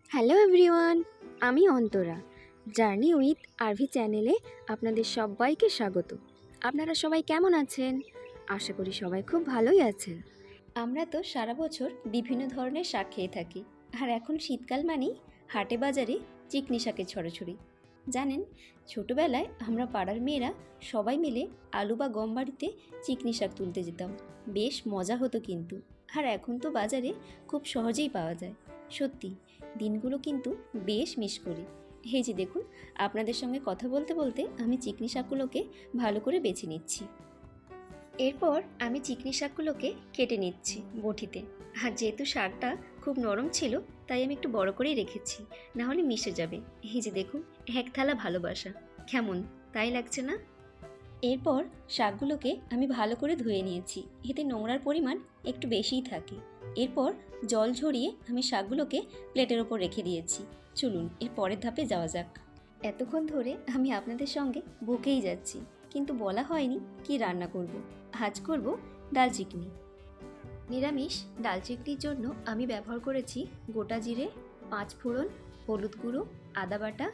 Hello everyone, আমি Antara. Journey with RV চ্যানেলে আপনাদের সবাইকে স্বাগত। আপনারা সবাই কেমন আছেন? আশা করি সবাই খুব ভালোই আছেন। আমরা তো সারা বছর বিভিন্ন ধরনের শাক খেয়ে থাকি, আর এখন শীতকাল মানেই হাটে বাজারে চিকনি শাকের ছড়াছড়ি। জানেন, ছোটোবেলায় আমরা পাড়ার মেয়েরা সবাই মিলে আলু বা গম বাড়িতে চিকনি শাক তুলতে যেতাম। বেশ মজা হতো কিন্তু। আর এখন তো বাজারে খুব সহজেই পাওয়া যায়। সত্যি দিনগুলো কিন্তু বেশ মিস করি। এই যে দেখুন, আপনাদের সঙ্গে কথা বলতে বলতে আমি চিকনি শাকগুলোকে ভালো করে বেছে নিচ্ছি। এরপর আমি চিকনি শাকগুলোকে কেটে নিচ্ছি বটিতে। আর যেহেতু শাকটা খুব নরম ছিল, তাই আমি একটু বড় করেই রেখেছি, না হলে মিশে যাবে। এই যে দেখুন, এক থালা ভালোবাসা। কেমন, তাই লাগছে না? এরপর শাকগুলোকে আমি ভালো করে ধুয়ে নিয়েছি, এতে নোংরার পরিমাণ একটু বেশিই থাকে। এরপর জল ঝরিয়ে আমি শাকগুলোকে প্লেটের ওপর রেখে দিয়েছি। চলুন এর পরের ধাপে যাওয়া যাক। এতক্ষণ ধরে আমি আপনাদের সঙ্গে বকেই যাচ্ছি, কিন্তু বলা হয়নি কি রান্না করব। আজ করব ডাল চিকনি। নিরামিষ ডাল চিকনির জন্য আমি ব্যবহার করেছি গোটা জিরে, 5 ফোড়ন, হলুদ গুঁড়ো, আদা বাটা,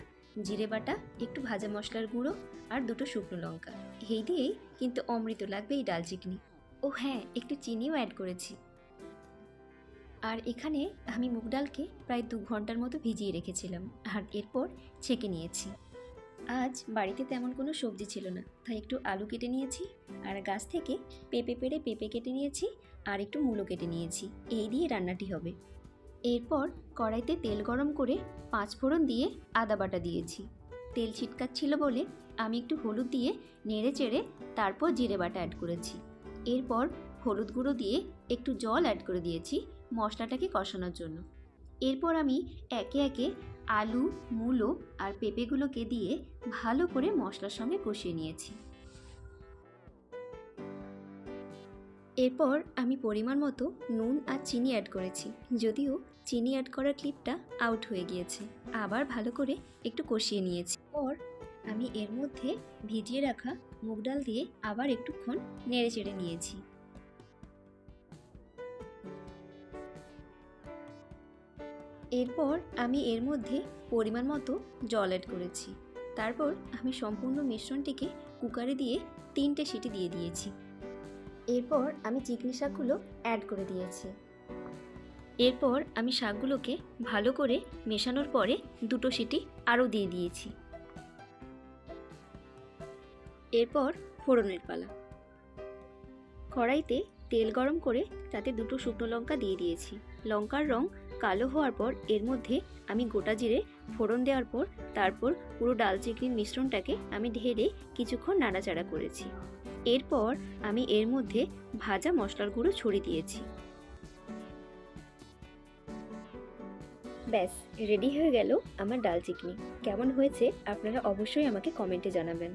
জিরে বাটা, একটু ভাজা মশলার গুঁড়ো আর 2টো শুকনো লঙ্কা। এই দিয়েই কিন্তু অমৃত লাগবে এই ডাল চিকনি। ও হ্যাঁ, একটু চিনিও অ্যাড করেছি। আর এখানে আমি মুগ ডালকে প্রায় 2 ঘন্টার মতো ভিজিয়ে রেখেছিলাম, আর এরপর ছেঁকে নিয়েছি। আজ বাড়িতে তেমন কোনো সবজি ছিল না, তাই একটু আলু কেটে নিয়েছি, আর গাছ থেকে পেঁপে পেড়ে পেঁপে কেটে নিয়েছি, আর একটু মূলো কেটে নিয়েছি। এই দিয়ে রান্নাটি হবে। এরপর কড়াইতে তেল গরম করে 5 ফোড়ন দিয়ে আদা বাটা দিয়েছি। তেল ছিটকাচ্ছিল বলে আমি একটু হলুদ দিয়ে নেড়ে চেড়ে তারপর জিরে বাটা অ্যাড করেছি। এরপর হলুদ গুঁড়ো দিয়ে একটু জল অ্যাড করে দিয়েছি মশলাটাকে কষানোর জন্য। এরপর আমি একে একে আলু, মূলো আর পেঁপেগুলোকে দিয়ে ভালো করে মশলার সঙ্গে কষিয়ে নিয়েছি। এরপর আমি পরিমাণ মতো নুন আর চিনি অ্যাড করেছি, যদিও চিনি অ্যাড করার ক্লিপটা আউট হয়ে গিয়েছে। আবার ভালো করে একটু কষিয়ে নিয়েছি। পর আমি এর মধ্যে ভিজিয়ে রাখা মুগ ডাল দিয়ে আবার একটুক্ষণ নেড়ে চেড়ে নিয়েছি। এরপর আমি এর মধ্যে পরিমাণ মতো জল অ্যাড করেছি। তারপর আমি সম্পূর্ণ মিশ্রণটিকে কুকারে দিয়ে 3টে সিটি দিয়ে দিয়েছি। এরপর আমি চিকনি শাকগুলো অ্যাড করে দিয়েছি। এরপর আমি শাকগুলোকে ভালো করে মেশানোর পরে 2টো সিটি আরও দিয়ে দিয়েছি। এরপর ফোড়নের পালা। কড়াইতে তেল গরম করে তাতে 2টো শুকনো লঙ্কা দিয়ে দিয়েছি। লঙ্কার রং কালো হওয়ার পর এর মধ্যে আমি গোটা জিরে ফোড়ন দেওয়ার পর তারপর পুরো ডাল চিকনির মিশ্রণটাকে আমি ঢেলে কিছুক্ষণ নাড়াচাড়া করেছি। এরপর আমি এর মধ্যে ভাজা মশলার গুঁড়ো ছড়িয়ে দিয়েছি। ব্যাস, রেডি হয়ে গেল আমার ডাল চিকনি। কেমন হয়েছে আপনারা অবশ্যই আমাকে কমেন্টে জানাবেন।